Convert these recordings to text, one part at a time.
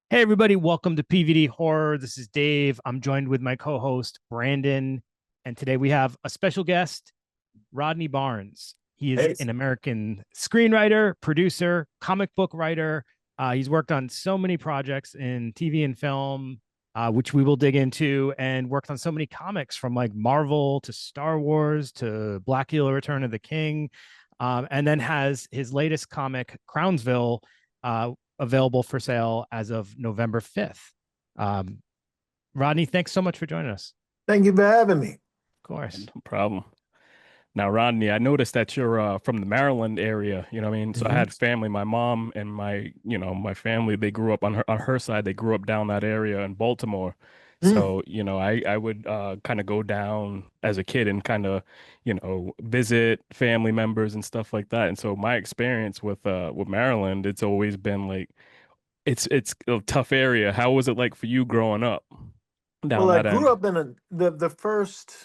Hey, everybody, welcome to PVD Horror. This is Dave. I'm joined with my co host, Brandon. And today we have a special guest, Rodney Barnes. He is Hey, an American screenwriter, producer, comic book writer. He's worked on so many projects in TV and film, which we will dig into, and worked on so many comics from like Marvel to Star Wars to Blacula Return of the King. And then has his latest comic, Crownsville, uh, available for sale as of November 5th. Um, Rodney, thanks so much for joining us. thank you for having me. Of course. No problem. Now, Rodney, I noticed that you're from the Maryland area, you know what I mean? So I Hmm. had family, my mom and my family, they grew up on her side, they grew up down that area in Baltimore. Mm. So, I would kind of go down as a kid and kind of, visit family members and stuff like that. And so my experience with Maryland, it's always been like it's a tough area. How was it like for you growing up down Well, I that grew end? up in the first,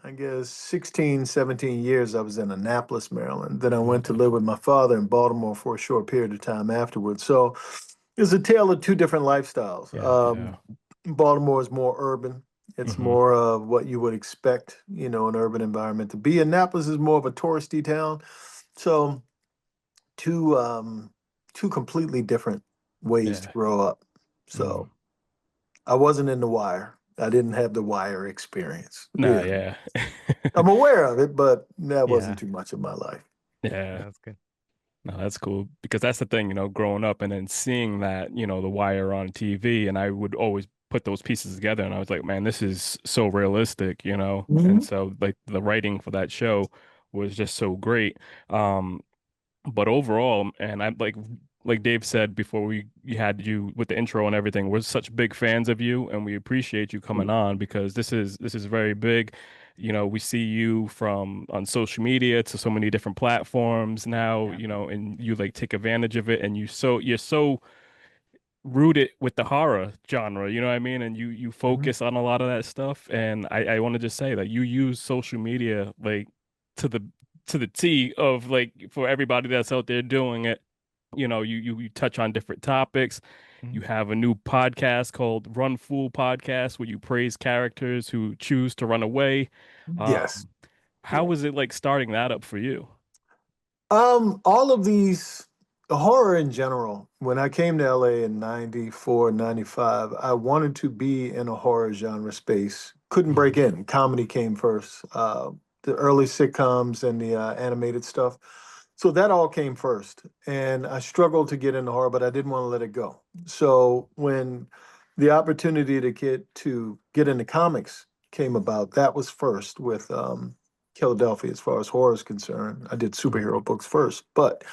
I guess, 16, 17 years I was in Annapolis, Maryland. Then I went to Okay. live with my father in Baltimore for a short period of time afterwards. So it's a tale of two different lifestyles. Yeah. Yeah. Baltimore is more urban. It's Hmm. more of what you would expect, an urban environment to be. Annapolis is more of a touristy town. So two two completely different ways to Yeah. grow up. Mhm. So I wasn't in The Wire. I didn't have the Wire experience, Nah, really. yeah. I'm aware of it, but that Yeah. wasn't too much of my life. Yeah. That's good. No, that's cool because that's the thing, growing up and then seeing that, The Wire on TV, and I would always put those pieces together and I was like, man, this is so realistic. And Mhm. so like the writing for that show was just so great. Um, but overall, and I like Dave said before we had you with the intro and everything, we're such big fans of you and we appreciate you coming on because this is very big. We see you from on social media to so many different platforms now, Yeah. and you like take advantage of it and you're so rooted with the horror genre, you know what I mean? And you Mhm. focus on a lot of that stuff. And I want to just say that you use social media like to the to the T of like for everybody that's out there doing it. You touch on different topics. Mhm. You have a new podcast called RunFool Podcast where you praise characters who choose to run away. Yes. How was it like starting that up for you? All of these, horror in general, when I came to LA in 94, 95, I wanted to be in a horror genre space. Couldn't break Mhm. in. Comedy came first. The early sitcoms and the animated stuff. So that all came first. And I struggled to get into horror, but I didn't want to let it go. So when the opportunity to get into comics came about, that was first with Philadelphia as far as horror is concerned. I did superhero books first, but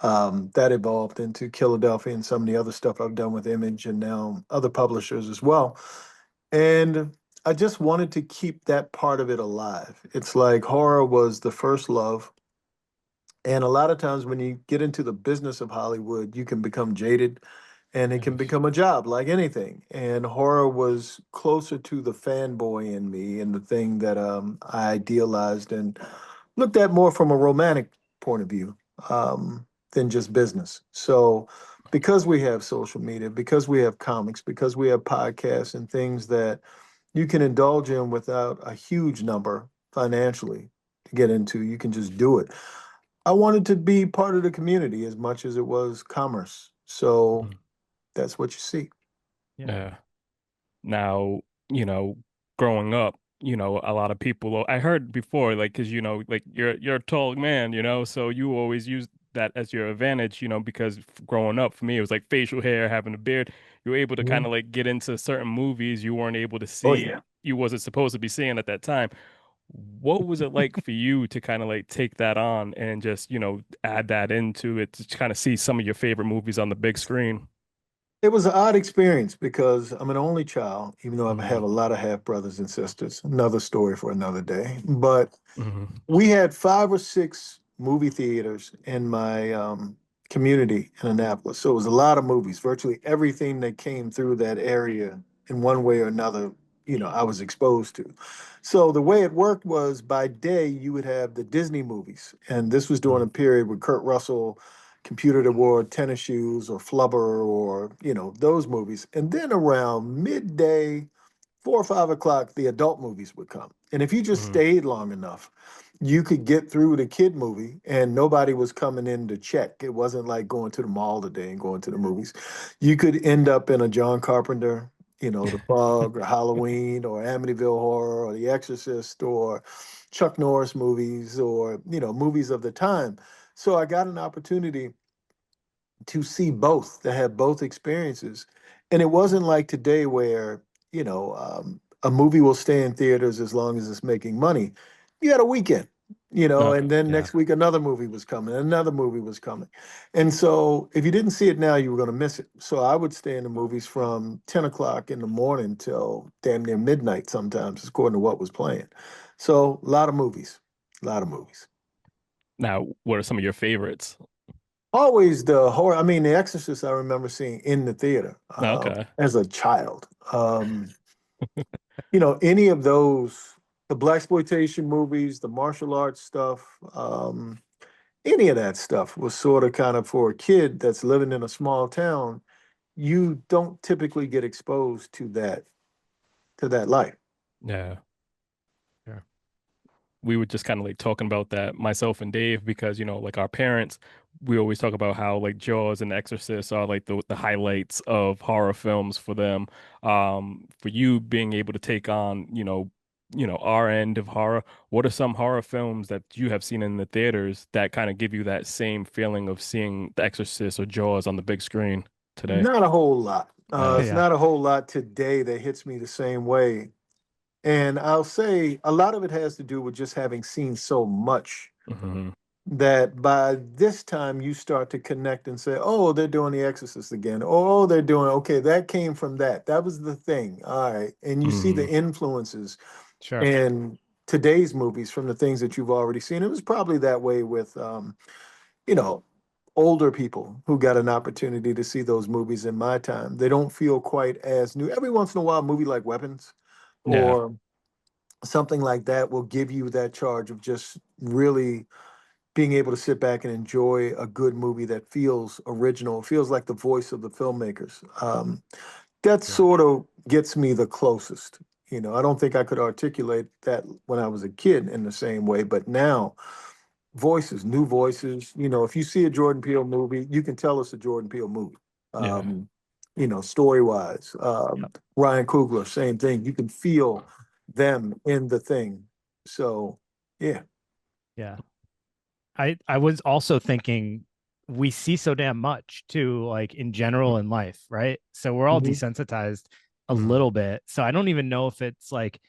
that evolved into Philadelphia and some of the other stuff I've done with Image and now other publishers as well. And I just wanted to keep that part of it alive. It's like horror was the first love. And a lot of times when you get into the business of Hollywood, you can become jaded and it can Yes. become a job like anything. And horror was closer to the fanboy in me and the thing that I idealized and looked at more from a romantic point of view than just business. So, because we have social media, because we have comics, because we have podcasts and things that you can indulge in without a huge number financially to get into, you can just do it. I wanted to be part of the community as much as it was commerce. So Mhm. that's what you see. Yeah. Yeah. Now, growing up, a lot of people I heard before, like, because like you're a tall man, so you always use that as your advantage, because growing up for me, it was like facial hair, having a beard. You were able to kind Mhm. of like get into certain movies you weren't able to Oh, see, yeah. you wasn't supposed to be seeing at that time. What was it like for you to kind of like take that on and just, add that into it to kind of see some of your favorite movies on the big screen? It was an odd experience because I'm an only child, even though I have Hmm. a lot of half brothers and sisters. Another story for another day. But Hmm. we had five or six movie theaters in my community in Annapolis. So it was a lot of movies. Virtually everything that came through that area in one way or another, I was exposed to. So the way it worked was by day, you would have the Disney movies. And this was during a period with Kurt Russell, Computer that wore tennis shoes or Flubber or, those movies. And then around midday, 4 or 5 o'clock, the adult movies would come. And if you just Mhm. stayed long enough, you could get through the kid movie and nobody was coming in to check. It wasn't like going to the mall today and going to the movies. You could end up in a John Carpenter, The Fog or Halloween or Amityville Horror or The Exorcist or Chuck Norris movies or, movies of the time. So I got an opportunity to see both, to have both experiences. And it wasn't like today where, a movie will stay in theaters as long as it's making money. You had a weekend, Okay. and then Yeah. next week another movie was coming, another movie was coming. And so if you didn't see it now, you were going to miss it. So I would stay in the movies from 10 o'clock in the morning till damn near midnight sometimes, according to what was playing. So a lot of movies, a lot of movies. Now, what are some of your favorites? Always the horror. I mean, The Exorcist, I remember seeing in the theater Okay. as a child. Any of those, the blaxploitation movies, the martial arts stuff, any of that stuff was sort of kind of for a kid that's living in a small town. You don't typically get exposed to that life. Yeah. Yeah. We were just kind of like talking about that, myself and Dave, because like our parents, we always talk about how like Jaws and Exorcist are like the highlights of horror films for them. For you being able to take on, our end of horror, what are some horror films that you have seen in the theaters that kind of give you that same feeling of seeing The Exorcist or Jaws on the big screen today? Not a whole lot. Yeah. It's Yeah. not a whole lot today that hits me the same way. And I'll say a lot of it has to do with just having seen so much Hmm. that by this time you start to connect and say, oh, they're doing The Exorcist again. Oh, they're doing, okay, that came from that. That was the thing. All right. And you see the Hmm. influences Sure. in today's movies from the things that you've already seen. It was probably that way with, you know, older people who got an opportunity to see those movies in my time. They don't feel quite as new. Every once in a while, a movie like Weapons Yeah. or something like that will give you that charge of just really being able to sit back and enjoy a good movie that feels original, feels like the voice of the filmmakers. That Yeah. sort of gets me the closest. I don't think I could articulate that when I was a kid in the same way, but now voices, new voices. If you see a Jordan Peele movie, you can tell it's a Jordan Peele movie. Yeah. Story wise. Yep. Ryan Coogler, same thing. You can feel them in the thing. So, yeah. Yeah. I was also thinking we see so damn much too, like in general in life, right? So we're all Mhm. desensitized a Mm. little bit. So I don't even know if it's like,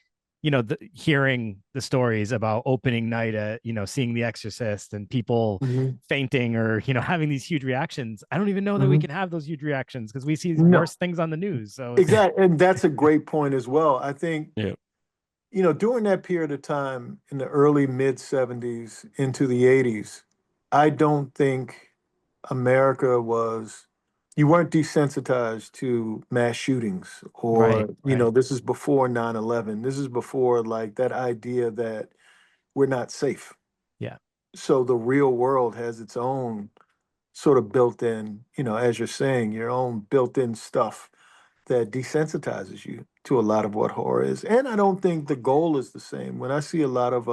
hearing the stories about opening night at, seeing The Exorcist and people Mhm. fainting or, having these huge reactions. I don't even know that we Mhm. can have those huge reactions because we see No, worse things on the news. So it's exactly. And that's a great point as well. I think, Yeah. during that period of time in the early mid 70s into the 80s, I don't think America was, you weren't desensitized to mass shootings right, or, right. this is before 9/11. This is before like that idea that we're not safe. Yeah, So the real world has its own sort of built in, as you're saying, your own built in stuff that desensitizes you to a lot of what horror is. And I don't think the goal is the same. When I see a lot of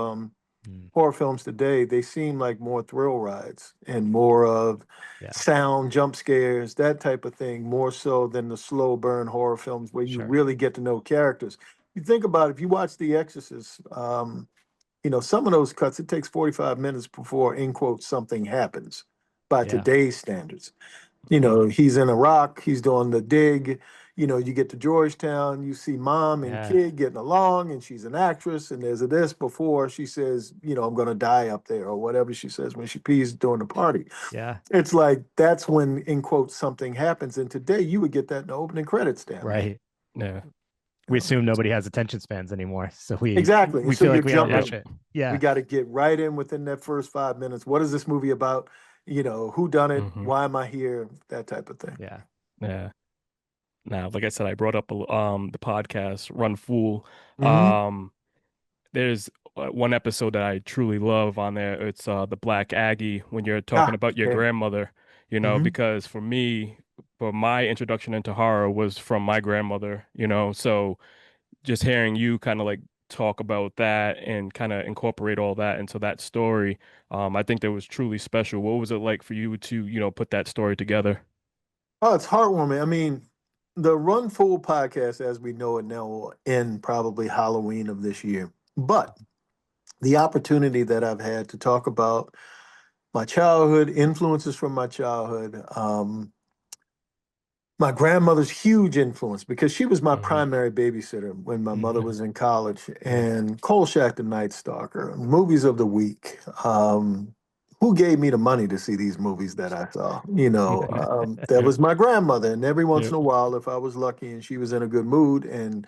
Mm, horror films today, they seem like more thrill rides and more of yeah, sound jump scares, that type of thing, more so than the slow burn horror films where you sure. really get to know characters. You think about it, if you watch The Exorcist, some of those cuts, it takes 45 minutes before, in quotes, something happens by Yeah, today's standards. Mhm. He's in Iraq, he's doing the dig. You get to Georgetown, you see mom and yeah, kid getting along, and she's an actress, and there's a this before she says, I'm gonna die up there, or whatever she says when she pees during the party. yeah. It's like that's when, in quotes, something happens. And today you would get that in the opening credits, damn near. Right. Yeah. We assume nobody has attention spans anymore, so we Exactly. And we so feel you're like we got to Yeah. rush jumping. it. We Yeah, got to get right in within that first 5 minutes. What is this movie about? Who done it? Hmm. Why am I here? That type of thing. yeah. Yeah. Now, like I said, I brought up the podcast RunFool. Hmm. There's one episode that I truly love on there. It's the Black Aggie when you're talking Ah, about your yeah. grandmother. you know, because for me, for my introduction into horror was from my grandmother, you know, so just hearing you kind of like talk about that and kind of incorporate all that into that story, I think that was truly special. What was it like for you to, you know, put that story together? Oh, it's heartwarming. I mean, the Run Fool podcast, as we know it now, will end probably Halloween of this year. But the opportunity that I've had to talk about my childhood, influences from my childhood, my grandmother's huge influence because she was my Hmm. primary babysitter when my mother Hmm. was in college, Yeah. and Kolchak the Night Stalker, movies of the week. Who gave me the money to see these movies that I saw? That Yep. was my grandmother. And every once in Yep. a while, if I was lucky and she was in a good mood and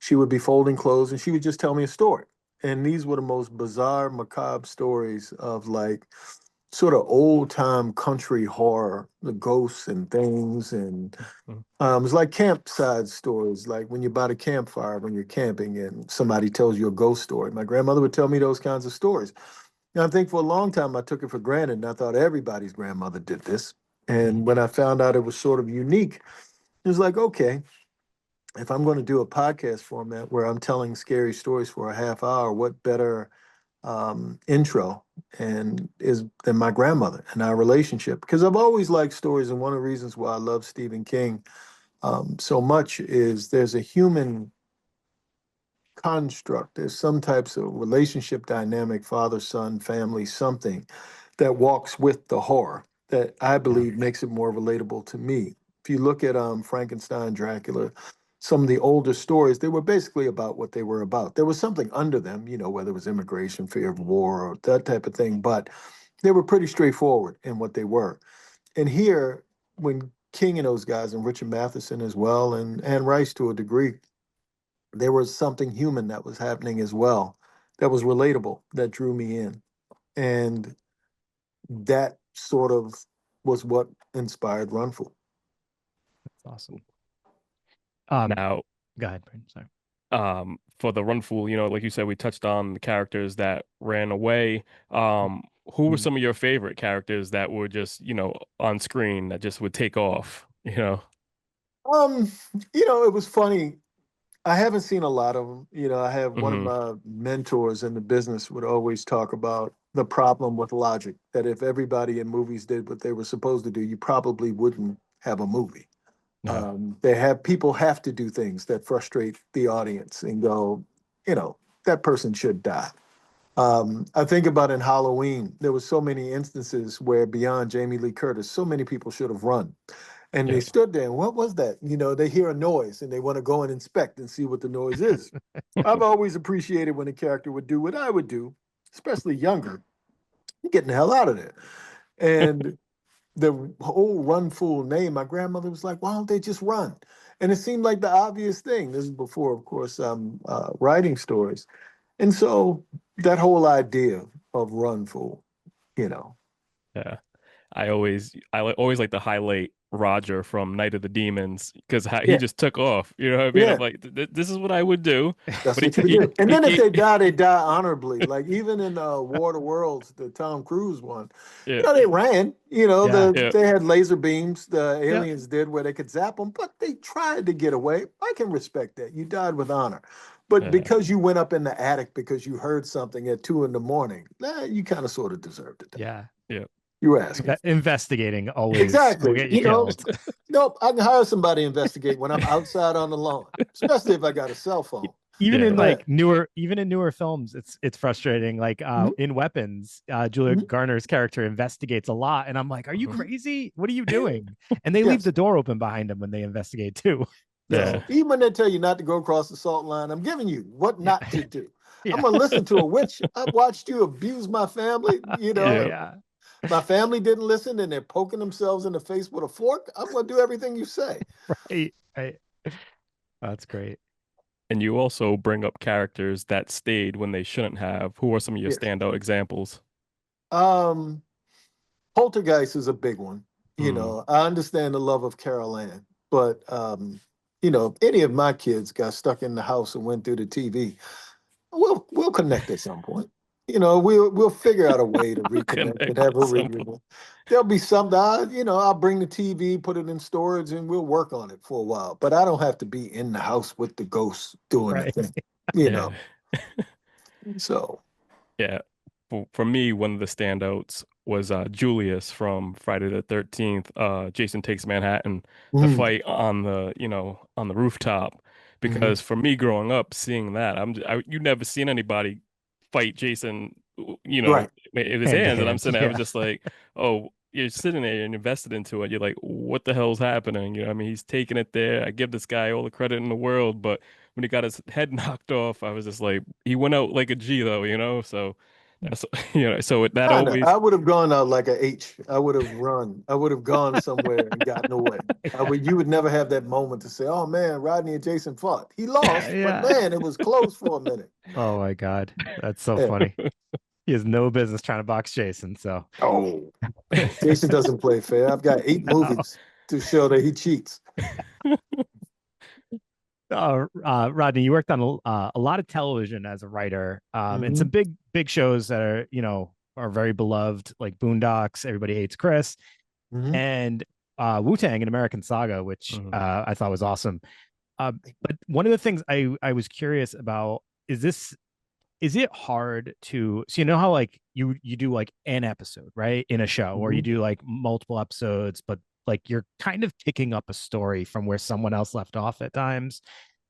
she would be folding clothes and she would just tell me a story. And these were the most bizarre, macabre stories of like sort of old time country horror, the ghosts and things. And Mhm. it's like campside stories, like when you're by the campfire, when you're camping and somebody tells you a ghost story. My grandmother would tell me those kinds of stories. And I think for a long time I took it for granted and I thought everybody's grandmother did this. And when I found out it was sort of unique, it was like, okay, if I'm going to do a podcast format where I'm telling scary stories for a half hour, what better intro and is than my grandmother and our relationship? Because I've always liked stories, and one of the reasons why I love Stephen King so much is there's a human construct. There's some types of relationship dynamic, father, son, family, something that walks with the horror that I Yeah. believe makes it more relatable to me. If you look at Frankenstein, Dracula, some of the older stories, they were basically about what they were about. There was something under them, whether it was immigration, fear of war, or that type of thing, but they were pretty straightforward in what they were. And here, when King and those guys, and Richard Matheson as well, and Rice to a degree, there was something human that was happening as well that was relatable, that drew me in. And that sort of was what inspired RunFool. That's awesome. Um, Now, Go ahead, Brandon. Sorry. for the Run Fool, you know, like you said, we touched on the characters that ran away. Who were some of your favorite characters that were just, you know, on screen that just would take off, you know? Um, it was funny. I haven't seen a lot of them. I have one of Hmm. my mentors in the business would always talk about the problem with logic, that if everybody in movies did what they were supposed to do, you probably wouldn't have a movie. No. They have people have to do things that frustrate the audience and go, that person should die. I think about in Halloween, there was so many instances where beyond Jamie Lee Curtis, so many people should have run. And they Yep. stood there and what was that? They hear a noise and they want to go and inspect and see what the noise is. I've always appreciated when a character would do what I would do, especially younger, getting the hell out of there. And the whole Run Fool name, my grandmother was like, why don't they just run? And it seemed like the obvious thing. This is before, of course, writing stories. And so that whole idea of Run Fool, you know. Yeah. Always like to highlight Roger from Night of the Demons because he Yeah, just took off. You know what I mean? I'm yeah, like, This is what I would do." that's But he what you would he do. And he then if gave, they die honorably. Like even in War of the Worlds, the Tom Cruise one, yeah, they ran. Yeah. yeah, They had laser beams, the Yeah. aliens did, where they could zap them, but they tried to get away. I can respect that. You died with honor. But yeah, because you went up in the attic because you heard something at 2 a.m, you kind of sort of deserved it. Yeah. yeah. You were asking. Investigating always will Exactly. get you killed. Nope. I can hire somebody to investigate when I'm outside on the lawn, especially if I got a cell phone. Even in Go ahead. newer films, it's frustrating. Like Mhm, in Weapons, Julia mhm. Garner's character investigates a lot, and I'm like, "Are you Mhm. crazy? What are you doing?" And they leave Yes. the door open behind him when they investigate too. Yes. Yeah. So Even when they tell you not to go across the salt line, I'm giving you what yeah, not to do. I'm yeah, going to listen to a witch. I've watched you abuse my family. yeah, Yeah. yeah. My family didn't listen and they're poking themselves in the face with a fork. I'm going to do everything you say. Right, right. That's great. And you also bring up characters that stayed when they shouldn't have. Who are some of your Yes. standout examples? Um, Poltergeist is a big one. Mm. I understand the love of Carol Ann, but if any of my kids got stuck in the house and went through the TV, we'll connect at some point. we'll figure out a way to reconnect and Connect have at a some point. reunion. There'll be something. I'll bring the TV, put it in storage, and we'll work on it for a while. But I don't have to be in the house with the ghosts doing the Right. thing. You Yeah. know. So. Yeah. For me, one of the standouts was Julius from Friday the 13th. Jason Takes Manhattan, the Mm, fight on on the rooftop. mhm. Because for me growing up, seeing that, you never seen anybody fight Jason, Right. in his Hand to hands. And I'm hand. sitting there, I was Yeah. just like, oh, you're sitting there and invested into it. You're like, what the hell's happening? I mean, he's taking it there. I give this guy all the credit in the world, but when he got his head knocked off, I was just like, he went out like a G though. So that's so that Kinda. I always would have gone out like a H. I would have run. I would have gone somewhere and gotten away. You would never have that moment to say, "Oh man, Rodney and Jason fought. He lost, but Yeah. man, it was close for a minute." Oh my God. That's so Yeah. funny. He has no business trying to box Jason. So Oh, Jason doesn't play fair. I've got 8 no. movies to show that he cheats. Rodney, you worked on a lot of television as a writer, and some Hmm. big shows that are very beloved, like Boondocks, Everybody Hates Chris, Hmm. and Wu-Tang and American Saga, which Mhm. I thought was awesome. But one of the things I was curious about is it hard to so you know how like you do like an episode right in a show or you Hmm. do like multiple episodes, but like you're kind of picking up a story from where someone else left off at times,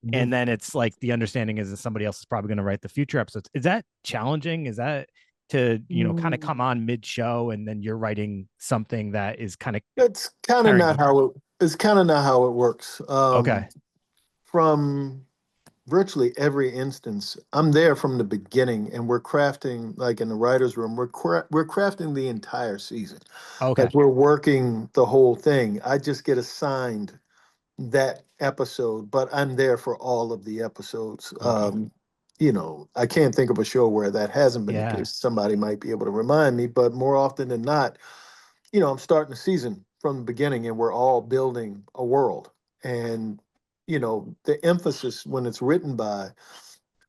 Hmm. and then it's like the understanding is that somebody else is probably going to write the future episodes. Is that challenging? Is that to kind of come on mid show and then you're writing something that is kind of It's kind of carrying not you? how it. It's kind of not how it works. Okay. From virtually every instance, I'm there from the beginning, and we're crafting, like in the writers' room, we're crafting the entire season. Okay. Like we're working the whole thing. I just get assigned that episode, but I'm there for all of the episodes. Okay. I can't think of a show where that hasn't been the Yeah. case. Somebody might be able to remind me, but more often than not, I'm starting the season from the beginning and we're all building a world. And, the emphasis when it's written by,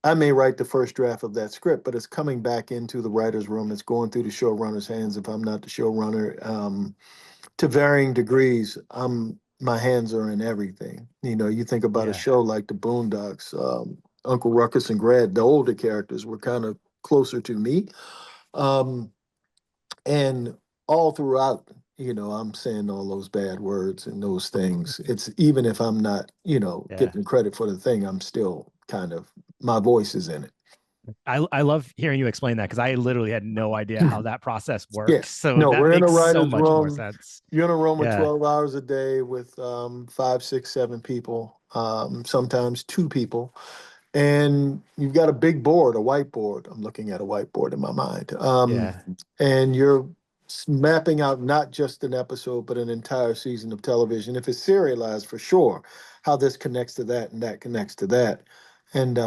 I may write the first draft of that script, but it's coming back into the writer's room. It's going through the showrunner's hands if I'm not the showrunner. To varying degrees, my hands are in everything. You think about a Yeah. show like the Boondocks, Uncle Ruckus and Grad, the older characters were kind of closer to me. Um, and all throughout, I'm saying all those bad words and those things. It's even if I'm not, Yeah. getting credit for the thing, I'm still kind of, my voice is in it. I love hearing you explain that because I literally had no idea how that process Yeah. works. So No, that we're in a makes so writer's much more room. sense. You're in a room with Yeah. 12 hours a day with 5, 6, 7 people, sometimes 2 people. And you've got a big board, a whiteboard. I'm looking at a whiteboard in my mind. Yeah. And you're mapping out not just an episode, but an entire season of television. If it's serialized, for sure, how this connects to that and that connects to that. And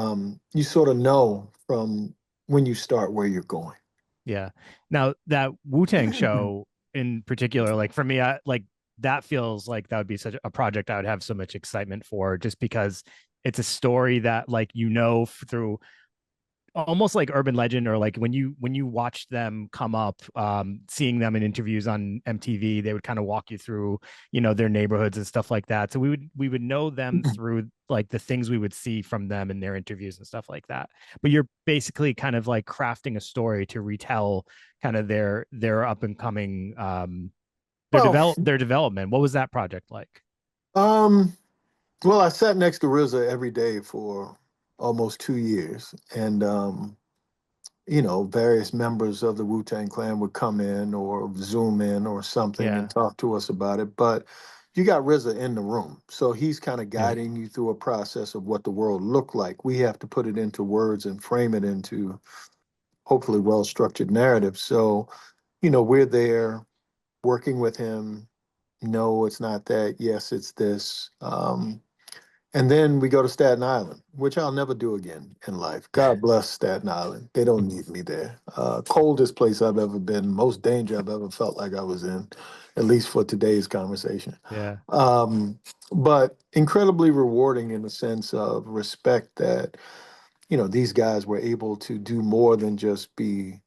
you sort of know from when you start where you're going. Yeah. Now that Wu-Tang show in particular, like for me, I like that feels like that would be such a project I would have so much excitement for just because it's a story that like through almost like urban legend or like when you watched them come up, seeing them in interviews on MTV, they would kind of walk you through their neighborhoods and stuff like that, so we would know them through like the things we would see from them in their interviews and stuff like that. But you're basically kind of like crafting a story to retell kind of their up and coming, Well, their development. What was that project like? um, well, I sat next to RZA every day for almost 2 years, and various members of the Wu-Tang Clan would come in or Zoom in or something and Yeah. talk to us about it. But you got RZA in the room, so he's kind of Yeah. guiding you through a process of what the world looked like. We have to put it into words and frame it into hopefully well-structured narrative. So, we're there working with him. No, it's not that. Yes, it's this. And then we go to Staten Island, which I'll never do again in life. God bless Staten Island. They don't need me there. Coldest place I've ever been, most danger I've ever felt like I was in, at least for today's conversation. Yeah. Um, but incredibly rewarding in the sense of respect that these guys were able to do more than just be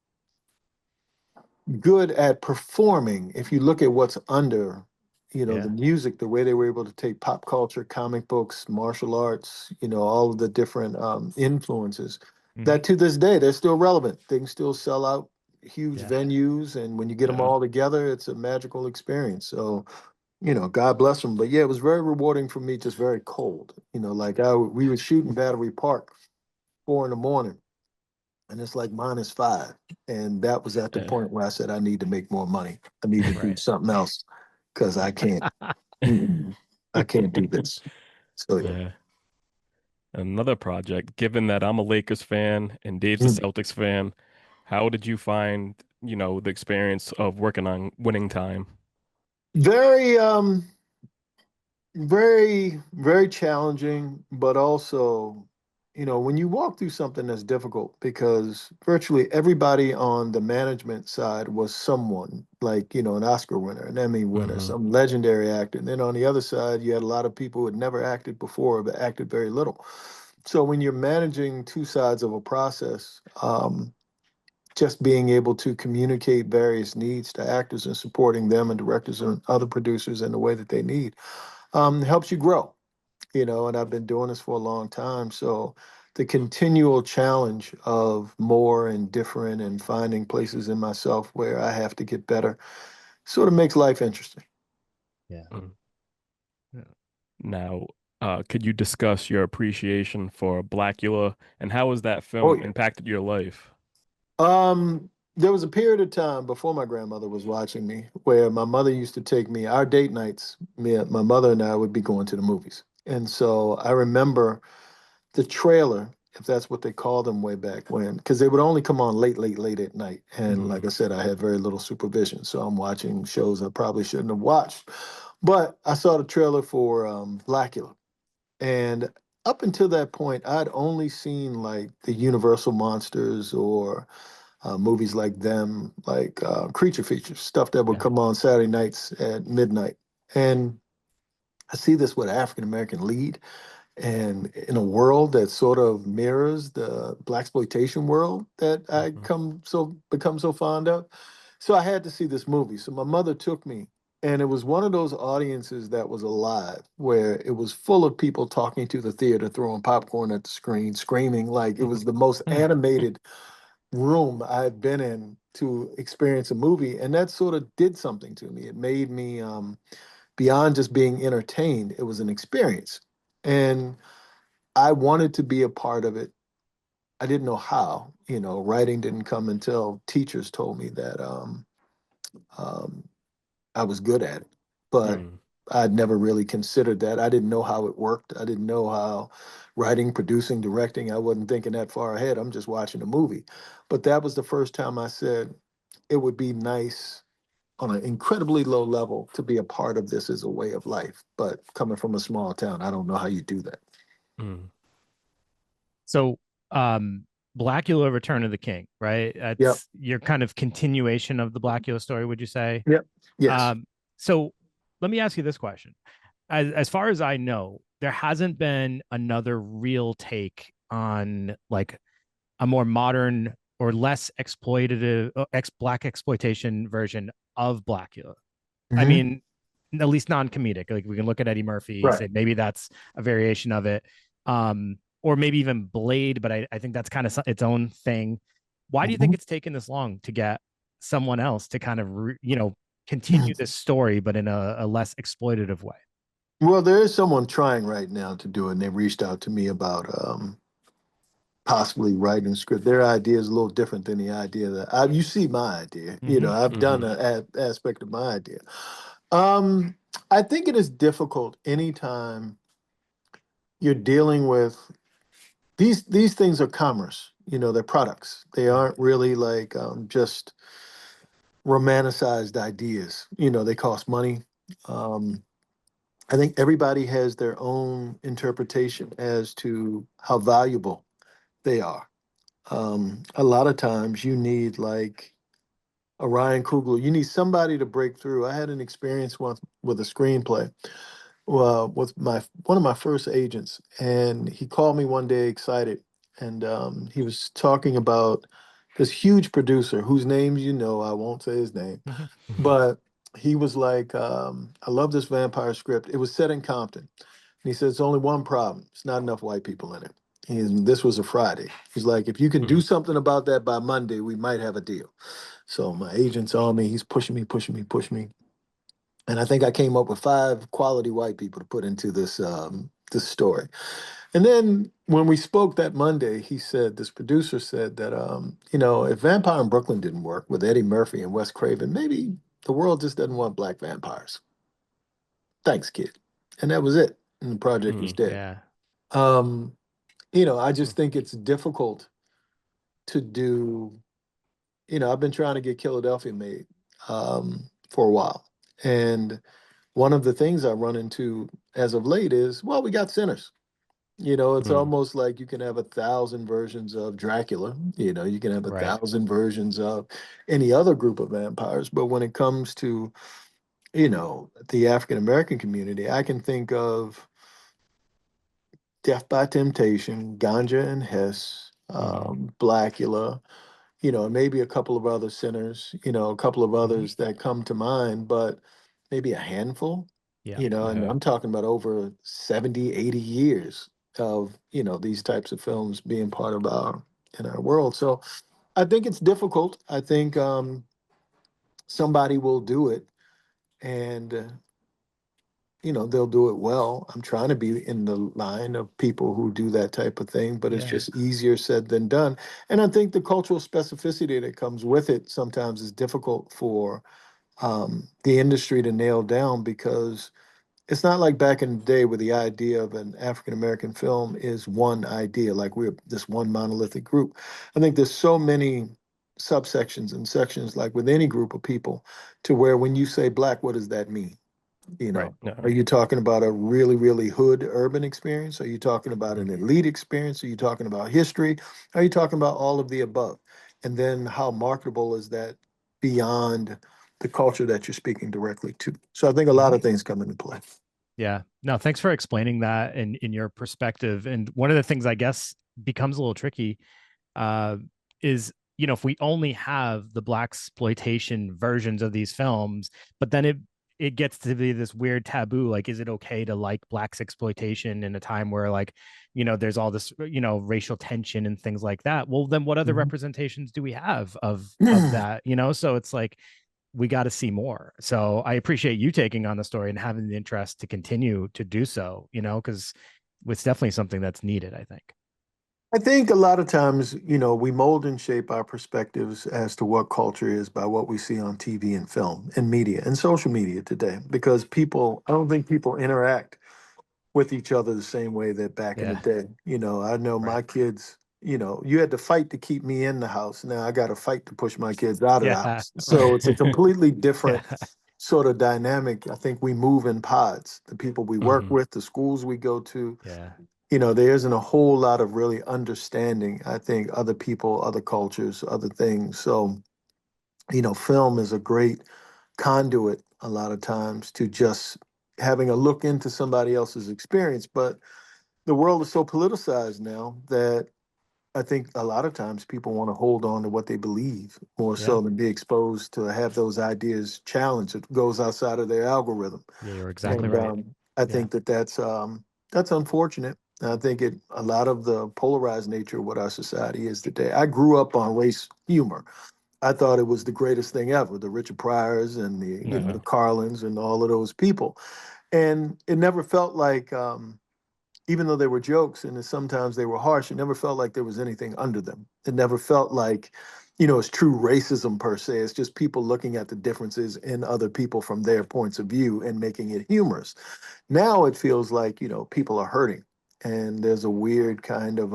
good at performing. If you look at what's under, the Yeah. music, the way they were able to take pop culture, comic books, martial arts, all of the different influences Mhm. that to this day they're still relevant. They can still sell out huge Yeah. venues, and when you get them Yeah. all together, it's a magical experience. So, God bless them. But yeah, it was very rewarding for me, just very cold. Like we were shooting Battery Park 4 in the morning, and it's like -5. And that was at the Yeah. point where I said, I need to make more money. I need to do Right. something else because mm-mm, I can't do this. So yeah. Yeah. Another project, given that I'm a Lakers fan and Dave's a Mm. Celtics fan, how did you find, the experience of working on Winning Time? Very, very, very challenging, but also, when you walk through something that's difficult, because virtually everybody on the management side was someone like, an Oscar winner, an Emmy winner, Hmm. some legendary actor. And then on the other side, you had a lot of people who had never acted before, but acted very little. So when you're managing two sides of a process, just being able to communicate various needs to actors and supporting them and directors and other producers in the way that they need helps you grow, and I've been doing this for a long time. So the continual challenge of more and different and finding places in myself where I have to get better sort of makes life interesting. Yeah. Mm. Yeah. Now, could you discuss your appreciation for Blacula and how has that Oh, film yeah. impacted your life? There was a period of time before my grandmother was watching me where my mother used to take me, our date nights, my mother and I would be going to the movies. And so I remember the trailer, if that's what they called them way back when, because they would only come on late, late, late at night. And Hmm. like I said, I had very little supervision. So I'm watching shows I probably shouldn't have watched. But I saw the trailer for Blacula. And up until that point, I'd only seen like the Universal monsters or movies like them, like creature features, stuff that would Yeah. come on Saturday nights at midnight. And I see this with African American lead, and in a world that sort of mirrors the black exploitation world that I Hmm. come so become so fond of. So I had to see this movie. So my mother took me, and it was one of those audiences that was alive, where it was full of people talking to the theater, throwing popcorn at the screen, screaming like it was the most animated room I've been in to experience a movie. And that sort of did something to me. It made me beyond just being entertained, it was an experience. And I wanted to be a part of it. I didn't know how. Writing didn't come until teachers told me that um, I was good at it. But Mm. I'd never really considered that. I didn't know how it worked. I didn't know how writing, producing, directing, I wasn't thinking that far ahead. I'm just watching a movie. But that was the first time I said it would be nice on an incredibly low level to be a part of this as a way of life. But coming from a small town, I don't know how you do that. Mm. So, um, Blacula Return of the King, right? Yep. That's your kind of continuation of the Blacula story, would you say? Yep. Yes. Um, so let me ask you this question. As far as I know, there hasn't been another real take on like a more modern or less exploitative black exploitation version of Blacula. I Hmm. mean, at least non-comedic. Like we can look at Eddie Murphy, Right. say maybe that's a variation of it, or maybe even Blade. But I think that's kind of its own thing. Why do you think Mhm. it's taken this long to get someone else to kind of continue this story, but in a less exploitative way? Well, there is someone trying right now to do it, and they reached out to me about possibly writing a script. Their idea is a little different than the idea that you see my idea. Mm-hmm. I've done Hmm. an aspect of my idea. Um, I think it is difficult anytime you're dealing with these things are commerce. They're products. They Right. aren't really like just romanticized ideas. They cost money. Um, I think everybody has their own interpretation as to how valuable they are. A lot of times you need like a Ryan Coogler. You need somebody to break through. I had an experience once with a screenplay with my one of my first agents, and he called me one day excited, and he was talking about this huge producer whose names you know, I won't say his name, Mhm. but he was like, I love this vampire script. It was set in Compton. And he said, it's only one problem. It's not enough white people in it. This was a Friday. He's like, if you can do Mhm. something about that by Monday, we might have a deal. So my agent's on me. He's pushing me, pushing me, pushing me. And I think I came up with 5 quality white people to put into this story. And then when we spoke that Monday, he said, this producer said that, if Vampire in Brooklyn didn't work with Eddie Murphy and Wes Craven, maybe the world just doesn't want black vampires. Thanks, kid. And that was it. And the project was Mhm. dead. Yeah. Um, I just think it's difficult to do, I've been trying to get Philadelphia made for a while. And one of the things I run into as of late is, well, we got sinners. It's Mhm. almost like you can have 1,000 versions of Dracula. You can have a Right. thousand versions of any other group of vampires. But when it comes to, the African American community, I can think of Death by Temptation, Ganja and Hess, Mhm. Blacula, and maybe a couple of other sinners, a couple of Mhm. others that come to mind, but maybe a handful, Yeah. and Yeah. I'm talking about over 70, 80 years of, these types of films being part of in our world. So I think it's difficult. I think somebody will do it and, they'll do it well. I'm trying to be in the line of people who do that type of thing, but it's Yeah. just easier said than done. And I think the cultural specificity that comes with it sometimes is difficult for the industry to nail down because it's not like back in the day where the idea of an African American film is one idea, like we're this one monolithic group. I think there's so many subsections and sections, like with any group of people, to where when you say black, what does that mean? You Right. know, are Yeah. you talking about a really, really hood urban experience? Are you talking about Mhm. an elite experience? Are you talking about history? Are you talking about all of the above? And then how marketable is that beyond the culture that you're speaking directly to? So I think a lot Mhm. of things come into play. Yeah. No, thanks for explaining that in your perspective. And one of the things I guess becomes a little tricky uh, is if we only have the black exploitation versions of these films, but then it gets to be this weird taboo. Like, is it okay to like black exploitation in a time where like there's all this racial tension and things like that? Well, then what other Mhm. representations do we have of that? So it's like we got to see more. So I appreciate you taking on the story and having the interest to continue to do so. Because it's definitely something that's needed, I think. I think a lot of times, we mold and shape our perspectives as to what culture is by what we see on TV and film and media and social media today. Because I don't think people interact with each other the same way that back in the Yeah. day. I know Right. my kids, you had to fight to keep me in the house. Now I got to fight to push my kids out of the Yeah. house. Right. So it's a completely different Yeah. sort of dynamic. I think we move in pods. The people we work Mhm. with, the schools we go to, Yeah. there isn't a whole lot of really understanding, I think, other people, other cultures, other things. So, film is a great conduit a lot of times to just having a look into somebody else's experience. But the world is so politicized now that I think a lot of times people want to hold on to what they believe more Yeah. so than be exposed to have those ideas challenged. It goes outside of their algorithm. Yeah. You're exactly And right. I Yeah. think that's unfortunate. And I think a lot of the polarized nature of what our society is today. I grew up on race humor. I thought it was the greatest thing ever, the Richard Pryors and the Yeah. Carlins and all of those people. And it never felt like, even though they were jokes and sometimes they were harsh, it never felt like there was anything under them. It never felt like, it's true racism per se. It's just people looking at the differences in other people from their points of view and making it humorous. Now it feels like, people are hurting. And there's a weird kind of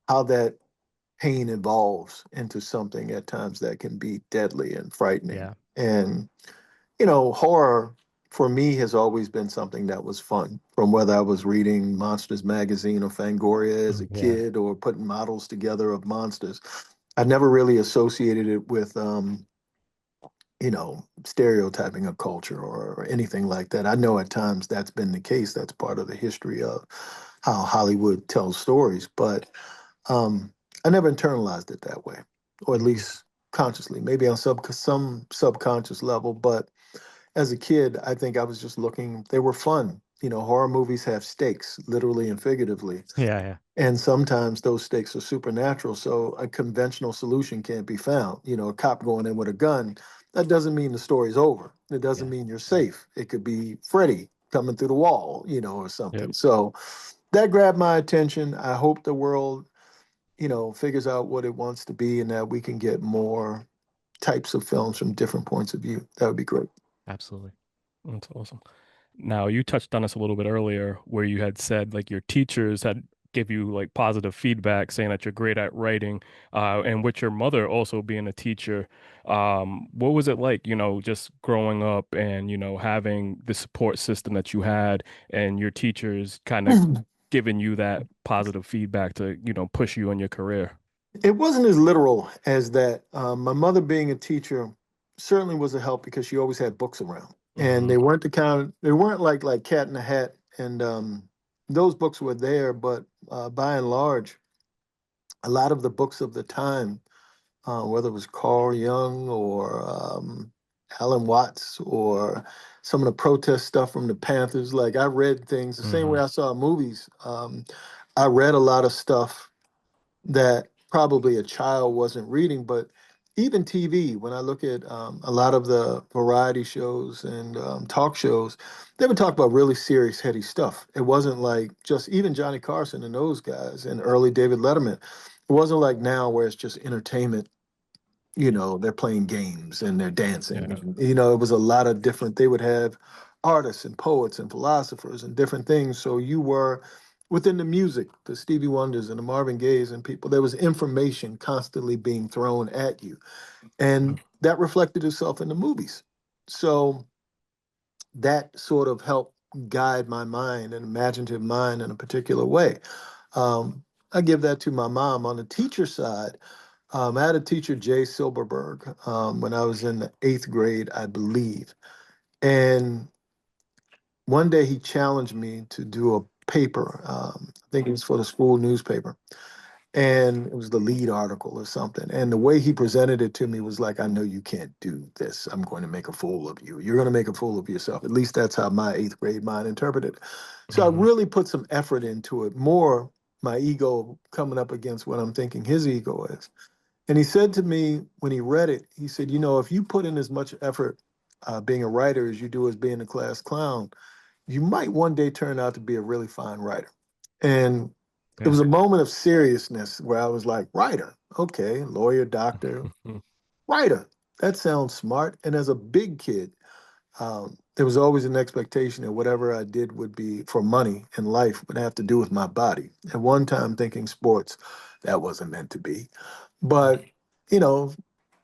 how that pain evolves into something at times that can be deadly and frightening. Yeah. And, horror for me has always been something that was fun, from whether I was reading Monsters Magazine or Fangoria as a Yeah. kid or putting models together of monsters. I never really associated it with, stereotyping a culture or anything like that. I know at times that's been the case. That's part of the history of how Hollywood tells stories, but I never internalized it that way, or at Mhm. least consciously, maybe on some subconscious level. But as a kid, I think I was just looking, they were fun. You know, horror movies have stakes, literally and figuratively. Yeah, yeah, And sometimes those stakes are supernatural. So a conventional solution can't be found. You know, a cop going in with a gun, that doesn't mean the story's over. It doesn't yeah. mean you're safe. It could be Freddy coming through the wall, you know, or Yep. something. So that grabbed my attention. I hope the world, you know, figures out what it wants to be and that we can get more types of films from different points of view. That would be great. Absolutely. That's awesome. Now, you touched on this a little bit earlier where you had said like your teachers had give you like positive feedback saying that you're great at writing, and with your mother also being a teacher, what was it like, just growing up and, having the support system that you had and your teachers kind of giving you that positive feedback to, push you in your career? It wasn't as literal as that. My mother being a teacher certainly was a help because she always had books around, and Hmm. they weren't the kind. They weren't like Cat in the Hat, and those books were there. But by and large, a lot of the books of the time, whether it was Carl Jung or Alan Watts or some of the protest stuff from the Panthers, like I read things the same way Hmm. I saw movies. I read a lot of stuff that probably a child wasn't reading, but even TV, when I look at a lot of the variety shows and talk shows, they would talk about really serious, heady stuff. It wasn't like just even Johnny Carson and those guys and early David Letterman. It wasn't like now where it's just entertainment. You know, they're playing games and they're dancing. Yeah. And, you know, it was a lot of different, they would have artists and poets and philosophers and different things. So you were within the music, the Stevie Wonders and the Marvin Gayes and people, there was information constantly being thrown at you. And that reflected itself in the movies. So that sort of helped guide my mind, an imaginative mind in a particular way. Um, I give that to my mom. On the teacher side, I had a teacher, Jay Silberberg, when I was in the eighth grade, I believe. And one day he challenged me to do a paper. I think it was for the school newspaper. And it was the lead article or something. And the way he presented it to me was like, I know you can't do this. I'm going to make a fool of you. You're going to make a fool of yourself. At least that's how my eighth grade mind interpreted it. So I Hmm. really put some effort into it, more my ego coming up against what I'm thinking his ego is. And he said to me when he read it, he said, you know, if you put in as much effort being a writer as you do as being a class clown, you might one day turn out to be a really fine writer. And it Yeah. was a moment of seriousness where I was like, writer, okay, lawyer, doctor, writer. That sounds smart. And as a big kid, there was always an expectation that whatever I did would be for money in life would have to do with my body. At one time, thinking sports, that wasn't meant to be. But, you know,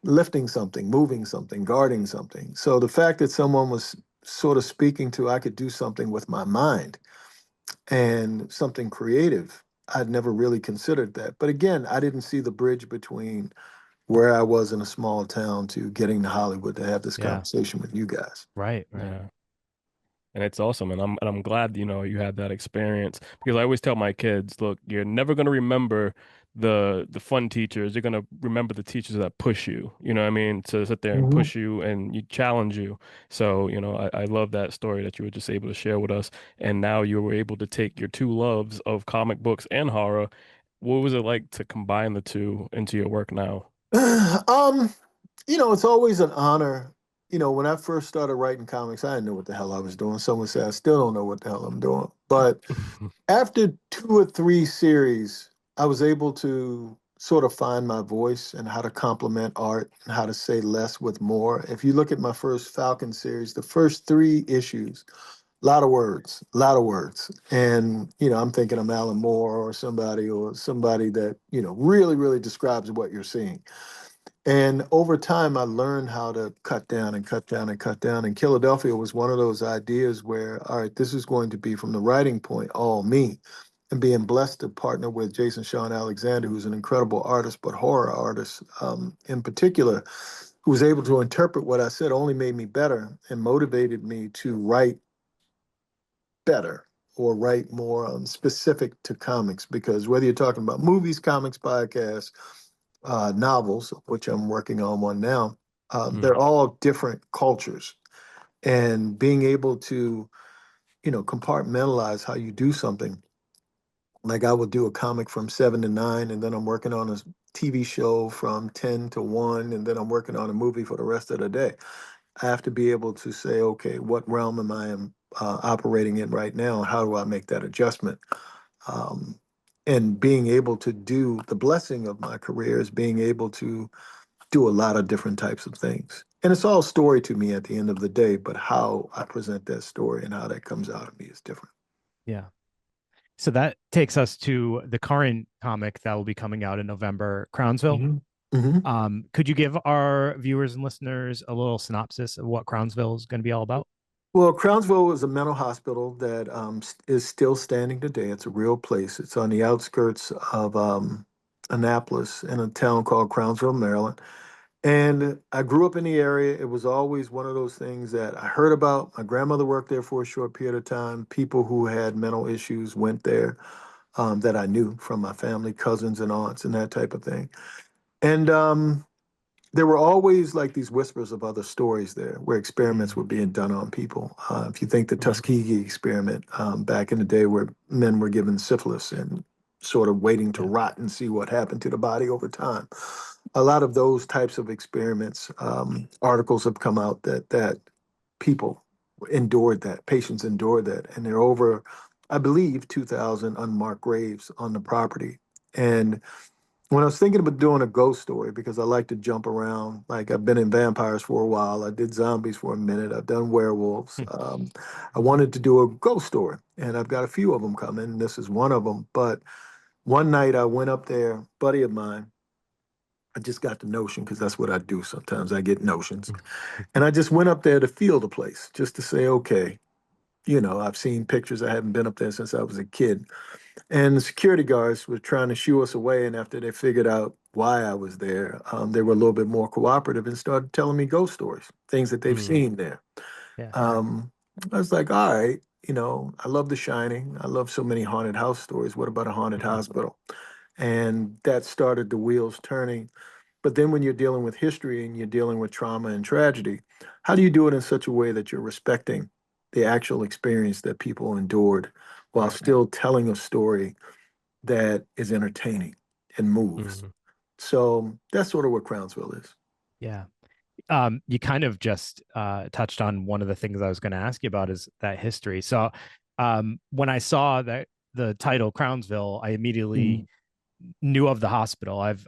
lifting something, moving something, guarding something. So the fact that someone was sort of speaking to, I could do something with my mind and something creative, I'd never really considered that. But again, I didn't see the bridge between where I was in a small town to getting to Hollywood to have this Yeah. conversation with you guys. Right. Right. Yeah. And it's awesome. And I'm glad, you had that experience because I always tell my kids, look, you're never going to remember the fun teachers. You're going to remember the teachers that push you, you know what I mean? To sit there and Mhm. push you and you challenge you. So, I love that story that you were just able to share with us. And now you were able to take your two loves of comic books and horror. What was it like to combine the two into your work now? um, you know, it's always an honor. You know, when I first started writing comics, I didn't know what the hell I was doing. Someone said, I still don't know what the hell I'm doing. But after two or three series, I was able to sort of find my voice and how to complement art and how to say less with more. If you look at my first Falcon series, the first three issues, a lot of words, a lot of words. And, you know, I'm thinking I'm Alan Moore or somebody that, you know, really, really describes what you're seeing. And over time, I learned how to cut down and cut down and cut down. And Philadelphia was one of those ideas where, all right, this is going to be from the writing point, all me. And being blessed to partner with Jason Sean Alexander, who's an incredible artist, but horror artist in particular, who was able to interpret what I said, only made me better and motivated me to write better. or write more specific to comics, because whether you're talking about movies, comics, podcasts, novels, which I'm working on one now, they're all different cultures. And being able to, compartmentalize how you do something. Like I would do a comic from 7 to 9, and then I'm working on a TV show from 10 to 1, and then I'm working on a movie for the rest of the day. I have to be able to say, okay, what realm am I operating in right now? And how do I make that adjustment? Um, and being able to do the blessing of my career is being able to do a lot of different types of things. And it's all story to me at the end of the day, but how I present that story and how that comes out of me is different. Yeah. So that takes us to the current comic that will be coming out in November, Crownsville. Hmm. Hmm. Could you give our viewers and listeners a little synopsis of what Crownsville is going to be all about? Well, Crownsville is a mental hospital that is still standing today. It's a real place. It's on the outskirts of Annapolis in a town called Crownsville, Maryland. And I grew up in the area. It was always one of those things that I heard about. My grandmother worked there for a short period of time. People who had mental issues went there, that I knew from my family, cousins and aunts and that type of thing. And there were always like these whispers of other stories there where experiments were being done on people. If you think the Tuskegee experiment, back in the day where men were given syphilis and sort of waiting to Yeah. rot and see what happened to the body over time. A lot of those types of experiments, articles have come out that people endured that, patients endured that, and there are over, I believe, 2,000 unmarked graves on the property. And when I was thinking about doing a ghost story, because I like to jump around, like I've been in vampires for a while, I did zombies for a minute, I've done werewolves. I wanted to do a ghost story, and I've got a few of them coming. And this is one of them. But one night I went up there, buddy of mine. I just got the notion because that's what I do sometimes. I get notions. And I just went up there to feel the place, just to say, okay, I've seen pictures. I haven't been up there since I was a kid. And the security guards were trying to shoo us away. And after they figured out why I was there, they were a little bit more cooperative and started telling me ghost stories, things that they've seen there. Yeah. Um, I was like, all right, I love The Shining. I love so many haunted house stories. What about a haunted hospital? And that started the wheels turning. But then when you're dealing with history and you're dealing with trauma and tragedy, how do you do it in such a way that you're respecting the actual experience that people endured while still telling a story that is entertaining and moves? So that's sort of what Crownsville is. Yeah. You kind of just touched on one of the things I was going to ask you about is that history. So when I saw that the title Crownsville, I immediately Mhm. knew of the hospital. I've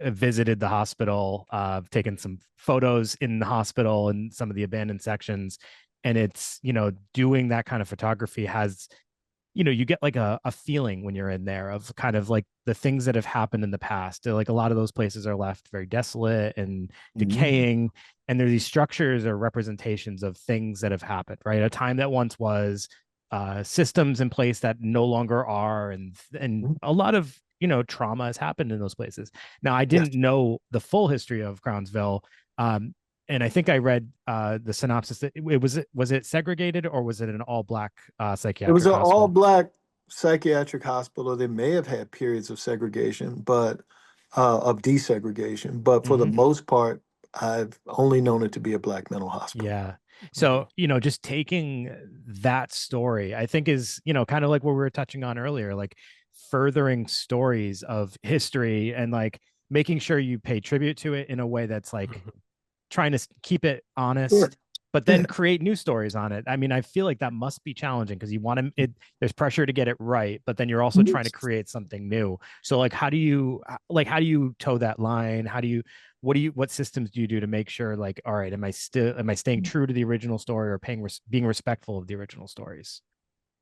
visited the hospital. I've taken some photos in the hospital and some of the abandoned sections, and it's doing that kind of photography has you get like a feeling when you're in there of kind of like the things that have happened in the past. Like a lot of those places are left very desolate and Mhm. decaying, and there's these structures or representations of things that have happened, right? A time that once was, systems in place that no longer are, and Mhm. a lot of trauma has happened in those places. Now, I Yes. didn't know the full history of Crownsville. And I think I read the synopsis. Was it segregated, or was it an all black It was psychiatric an hospital? all-black psychiatric hospital. They may have had periods of segregation, but of desegregation. But for the Hmm. most part, I've only known it to be a black mental hospital. Yeah. Mhm. So, just taking that story, I think is, kind of like what we were touching on earlier, like furthering stories of history and like making sure you pay tribute to it in a way that's like trying to keep it Sure. honest, but then Yeah. create new stories on it. I mean, I feel like that must be challenging because you want to, there's pressure to get it right, but then you're also Mhm. trying to create something new. So like, how do you toe that line? What systems do you do to make sure like, all right, am I staying true to the original story or being respectful of the original stories?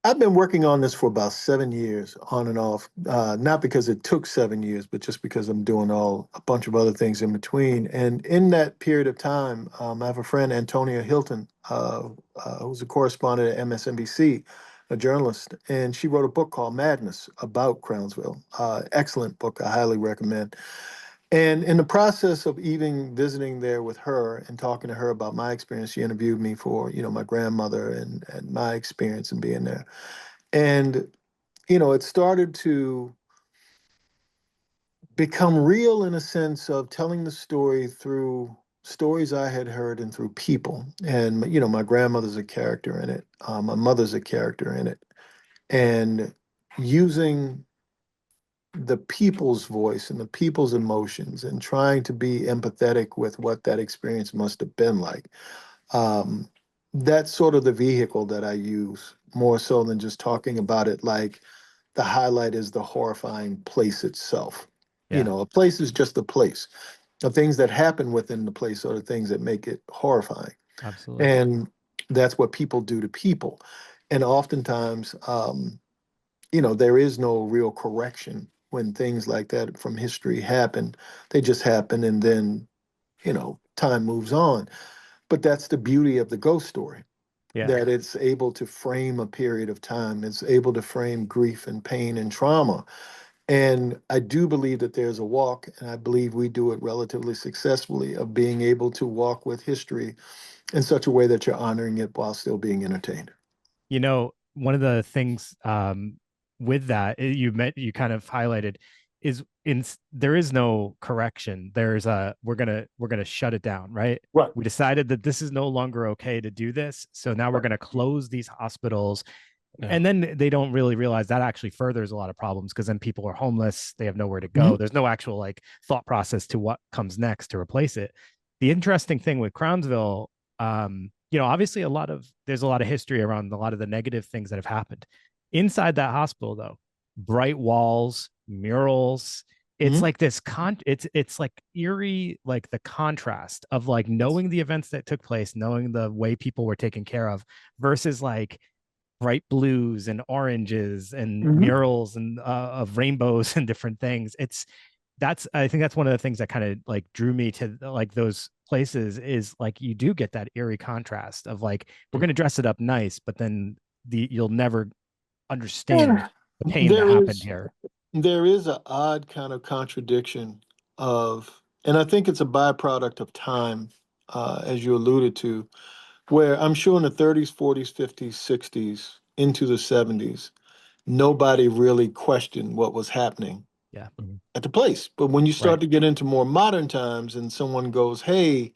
I've been working on this for about 7 years, on and off. Not because it took 7 years, but just because I'm doing a bunch of other things in between. And in that period of time, I have a friend, Antonia Hilton, who's a correspondent at MSNBC, a journalist, and she wrote a book called Madness about Crownsville. Excellent book. I highly recommend. And in the process of even visiting there with her and talking to her about my experience, she interviewed me for, my grandmother and my experience in being there. And, it started to become real in a sense of telling the story through stories I had heard and through people. And, my grandmother's a character in it. My mother's a character in it. And using the people's voice and the people's emotions and trying to be empathetic with what that experience must have been like. Um, that's sort of the vehicle that I use more so than just talking about it like the highlight is the horrifying place itself. Yeah, A place is just a place. The things that happen within the place are the things that make it horrifying. absolutely. And that's what people do to people. And oftentimes, there is no real correction when things like that from history happen. They just happen and then, time moves on. But that's the beauty of the ghost story, Yeah. that it's able to frame a period of time. It's able to frame grief and pain and trauma. And I do believe that there's a walk, and I believe we do it relatively successfully, of being able to walk with history in such a way that you're honoring it while still being entertained. One of the things with that you kind of highlighted is there is no correction. There's we're gonna shut it down, right? Right. We decided that this is no longer okay to do this, so now we're Right. gonna close these hospitals. Yeah. And then they don't really realize that actually furthers a lot of problems, because then people are homeless, they have nowhere to Mhm. go. There's no actual like thought process to what comes next to replace it. The interesting thing with Crownsville, obviously there's a lot of history around a lot of the negative things that have happened inside that hospital, though. Bright walls, murals. It's Mhm. like it's like eerie, like the contrast of like Yes. knowing the events that took place, knowing the way people were taken care of, versus like bright blues and oranges and Mhm. murals and of rainbows and different things. I think that's one of the things that kind of like drew me to like those places, is like you do get that eerie contrast of like we're going to dress it up nice, but then you'll never understand Yeah. the pain that There happened is here. there is an odd kind of contradiction and I think it's a byproduct of time, as you alluded to, where I'm sure in the 30s, 40s, 50s, 60s, into the 70s, nobody really questioned what was happening Yeah. Mhm. at the place. But when you Right. start to get into more modern times and someone goes, hey,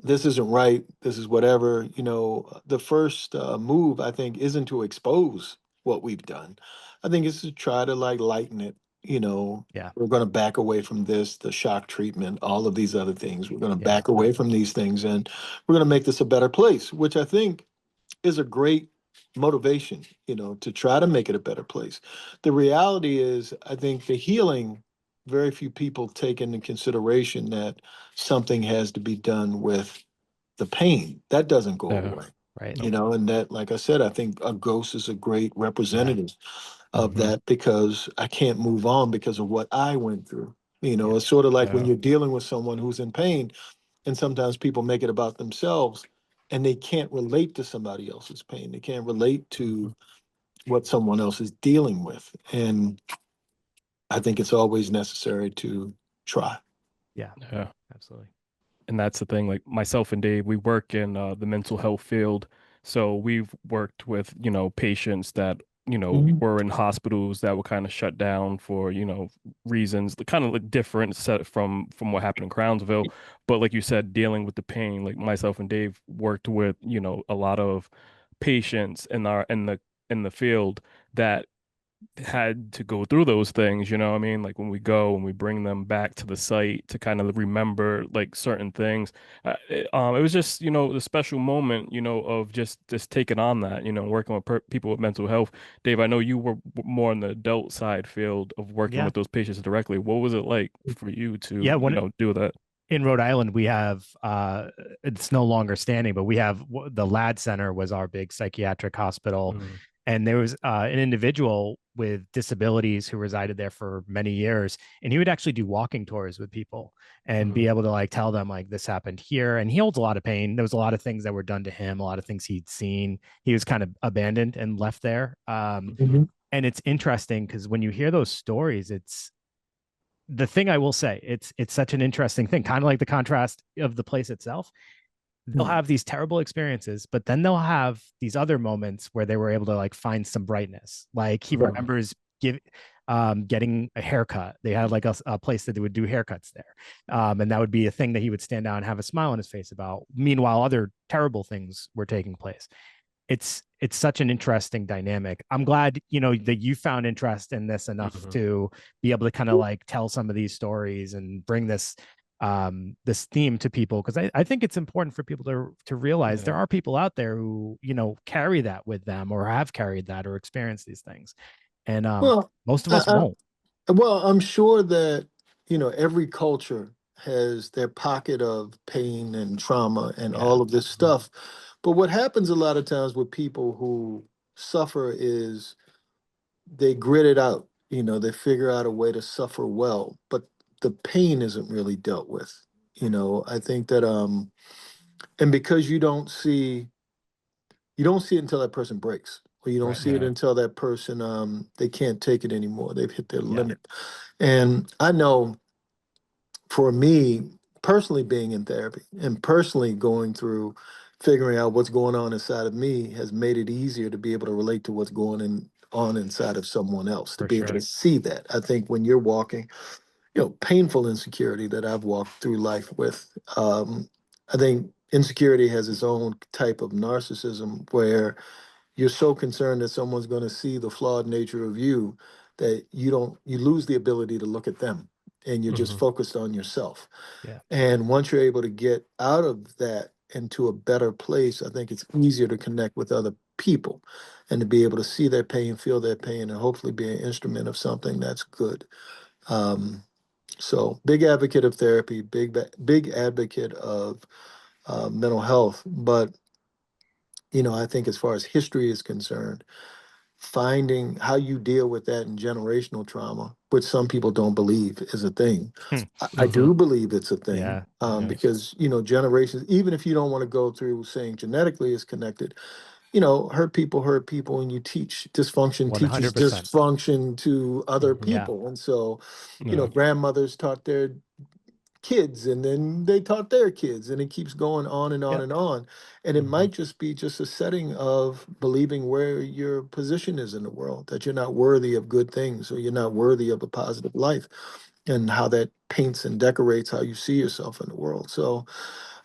this isn't right, this is whatever, the first move, I think, isn't to expose what we've done. I think it's to try to like lighten it. Yeah. We're going to back away from this, the shock treatment, all of these other things. We're going to Yeah. back away from these things and we're going to make this a better place, which I think is a great motivation, to try to make it a better place. The reality is, I think the healing, very few people take into consideration that something has to be done with the pain. That doesn't go Yeah. away. Right. Nope. And that, like I said, I think a ghost is a great Yeah. representative of Mhm. that, because I can't move on because of what I went through. Yeah. It's sort of like when Yeah. you're dealing with someone who's in pain, and sometimes people make it about themselves and they can't relate to somebody else's pain. They can't relate to Mhm. what someone else is dealing with. And I think it's always necessary to try. Yeah. Yeah. Absolutely. And that's the thing, like myself and Dave, we work in the mental health field. So we've worked with, patients that, Mhm. were in hospitals that were kind of shut down for, reasons kind of like different set from what happened in Crownsville. But like you said, dealing with the pain, like myself and Dave worked with, a lot of patients in the field that had to go through those things, you know what I mean? Like when we go and we bring them back to the site to kind of remember like certain things. It was just, the special moment, of just taking on that, working with people with mental health. Dave, I know you were more on the adult side field of working Yeah. with those patients directly. What was it like for you Yeah. to, When do that? in Rhode Island, we have it's no longer standing, but we have the Lad Center was our big psychiatric hospital, Mm, and there was an individual with disabilities who resided there for many years, and he would actually do walking tours with people and be mm, able to like tell them like this happened here, and he holds a lot of pain. There was a lot of things that were done to him, a lot of things he'd seen. He was kind of abandoned and left there. Mhm. And it's interesting because when you hear those stories, it's the thing I will say, it's such an interesting thing, kind of like the contrast of the place itself. they'll have these terrible experiences, but then they'll have these other moments where they were able to like find some brightness. Like he Right. remembers getting a haircut. They had like a place that they would do haircuts there. And that would be a thing that he would stand out and have a smile on his face about. Meanwhile, other terrible things were taking place. It's such an interesting dynamic. I'm glad, that you found interest in this enough to be able to kind of like tell some of these stories and bring this theme to people, because I think it's important for people to realize there are people out there who carry that with them or have carried that or experienced these things, and Well, most of us won't. well, I'm sure that, every culture has their pocket of pain and trauma and all of this stuff. But what happens a lot of times with people who suffer is they grit it out. They figure out a way to suffer well, but the pain isn't really dealt with. I think that and because you don't see it until that person breaks, or you don't Right. see it until that person they can't take it anymore. They've hit their Yeah. limit. And I know for me, personally being in therapy and personally going through figuring out what's going on inside of me has made it easier to be able to relate to what's on inside of someone else, to For be able sure. to see that. I think when you're walking, painful insecurity that I've walked through life with, I think insecurity has its own type of narcissism where you're so concerned that someone's going to see the flawed nature of you that you lose the ability to look at them, and you're just focused on yourself. Yeah. And once you're able to get out of that into a better place, I think it's easier to connect with other people and to be able to see their pain, feel their pain, and hopefully be an instrument of something that's good. Um, so big advocate of therapy, big advocate of mental health. But, I think as far as history is concerned, finding how you deal with that in generational trauma, which some people don't believe is a thing. I do believe it's a thing, Yeah. Yeah. because, generations, even if you don't want to go through saying genetically is connected, hurt people, and you teach dysfunction teaches 100%. dysfunction to other Yeah. people. And so, Yeah. grandmothers taught their kids, and then they taught their kids, and it keeps going on and on Yep. and on. And it might just be just a setting of believing where your position is in the world, that you're not worthy of good things, or you're not worthy of a positive life, and how that paints and decorates how you see yourself in the world. So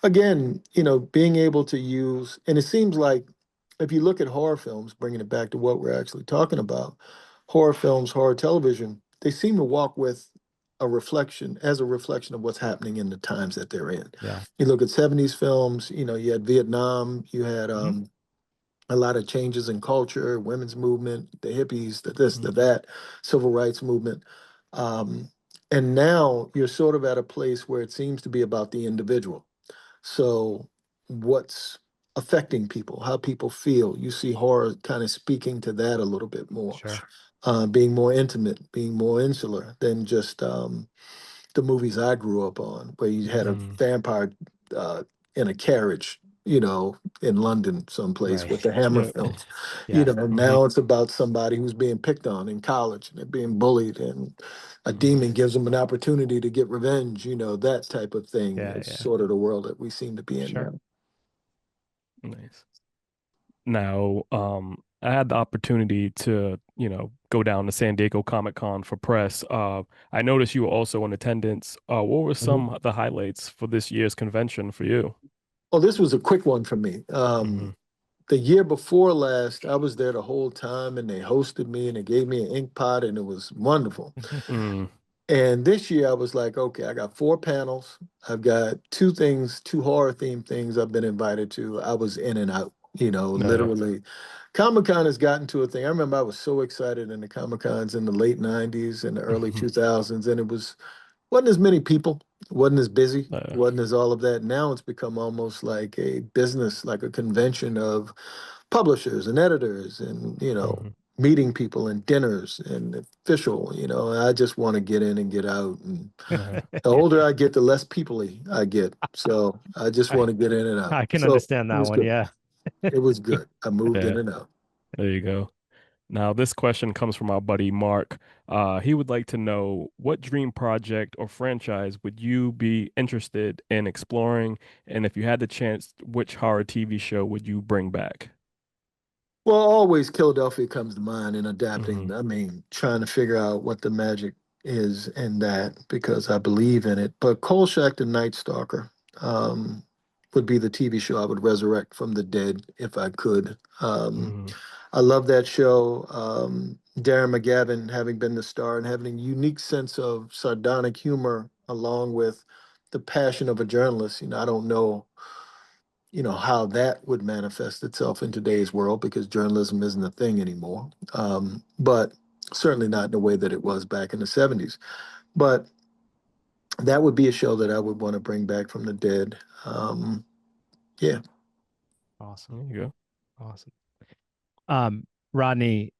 again, being able to use, and it seems like if you look at horror films, bringing it back to what we're actually talking about, horror films, horror television, they seem to walk with a reflection of what's happening in the times that they're in. Yeah. You look at 70s films, you had Vietnam, you had a lot of changes in culture, women's movement, the hippies, the this, the that, civil rights movement. Um, and now you're sort of at a place where it seems to be about the individual. So, what's affecting people, how people feel? You see horror kind of speaking to that a little bit more, Sure. being more intimate, being more insular than just the movies I grew up on, where you had a vampire in a carriage, in London someplace Right. with the Hammer Yeah. films. Yeah. Now it's about somebody who's being picked on in college, and they're being bullied, and a demon gives them an opportunity to get revenge, that type of thing Yeah. is Yeah. sort of the world that we seem to be in Sure. now. Nice. Now, I had the opportunity to, go down to San Diego Comic-Con for press. I noticed you were also in attendance. What were Mhm. some of the highlights for this year's convention for you? Oh, this was a quick one for me. The year before last, I was there the whole time, and they hosted me, and they gave me an ink pot, and it was wonderful. Mm, And this year I was like, okay, I got 4 panels. I've got 2 things, 2 horror themed things I've been invited to. I was in and out, no. literally. Comic Con has gotten to a thing. I remember I was so excited in the Comic Cons in the late 90s and the early 2000s, and it wasn't as many people, wasn't as busy, Uh, wasn't as all of that. Now it's become almost like a business, like a convention of publishers and editors, and meeting people and dinners and official. I just want to get in and get out, and uh, the older I get, the less peoply I get, so I just I want to get in and out. I can So understand it that was one. good. Yeah. It was good. I moved yeah, in and out. there you go. Now, this question comes from our buddy Mark. He would like to know what dream project or franchise would you be interested in exploring? And if you had the chance, which horror TV show would you bring back? Well, always Philadelphia comes to mind in adapting. Hmm. I mean, trying to figure out what the magic is in that because I believe in it. But Kolchak the Night Stalker would be the TV show I would resurrect from the dead if I could. Hmm. I love that show. Darren McGavin having been the star and having a unique sense of sardonic humor along with the passion of a journalist. I don't know how that would manifest itself in today's world because journalism isn't a thing anymore. But certainly not in the way that it was back in the 70s. But that would be a show that I would want to bring back from the dead. Yeah. Awesome. There you go. Awesome. Rodney,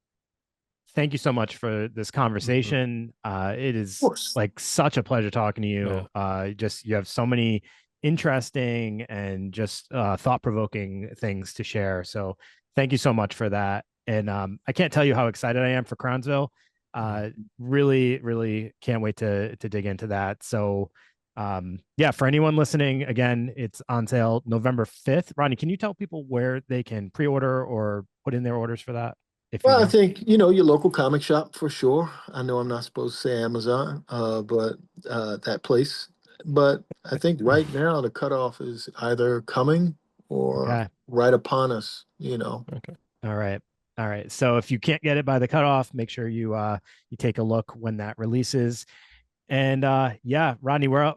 thank you so much for this Hmm. conversation. It Of is course. like such a pleasure talking to Yeah. you. Just you have so many interesting and just thought-provoking things to share. So thank you so much for that. And I can't tell you how excited I am for Crownsville. Mhm. Uh, really, really can't wait to dig into that. So yeah, for anyone listening, again, it's on sale November 5th. Rodney, can you tell people where they can pre-order or put in their orders for that? If you Well, I know. think, your local comic shop for sure. I know I'm not supposed to say Amazon, but that place. But I think right now the cutoff is either coming or Okay. right upon us. Okay. All right. All right. So if you can't get it by the cutoff, make sure you take a look when that releases. And yeah, Rodney, where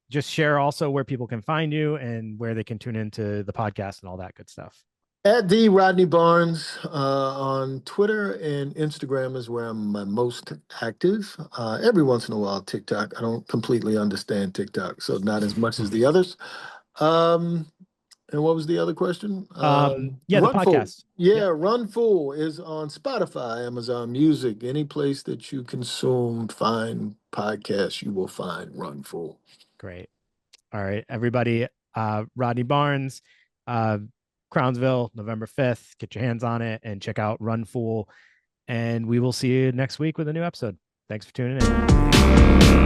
just share also where people can find you and where they can tune into the podcast and all that good stuff. At the Rodney Barnes on Twitter and Instagram is where I'm my most active. Every once in a while, TikTok. I don't completely understand TikTok, so not as much as the others. Um, and what was the other question? Yeah, the RunFool. podcast. Yeah, Yep. RunFool is on Spotify, Amazon Music, any place that you consume fine podcasts, you will find RunFool. Great. All right, everybody. Rodney Barnes, uh, Crownsville, November 5th. Get your hands on it and check out RunFool. And we will see you next week with a new episode. Thanks for tuning in.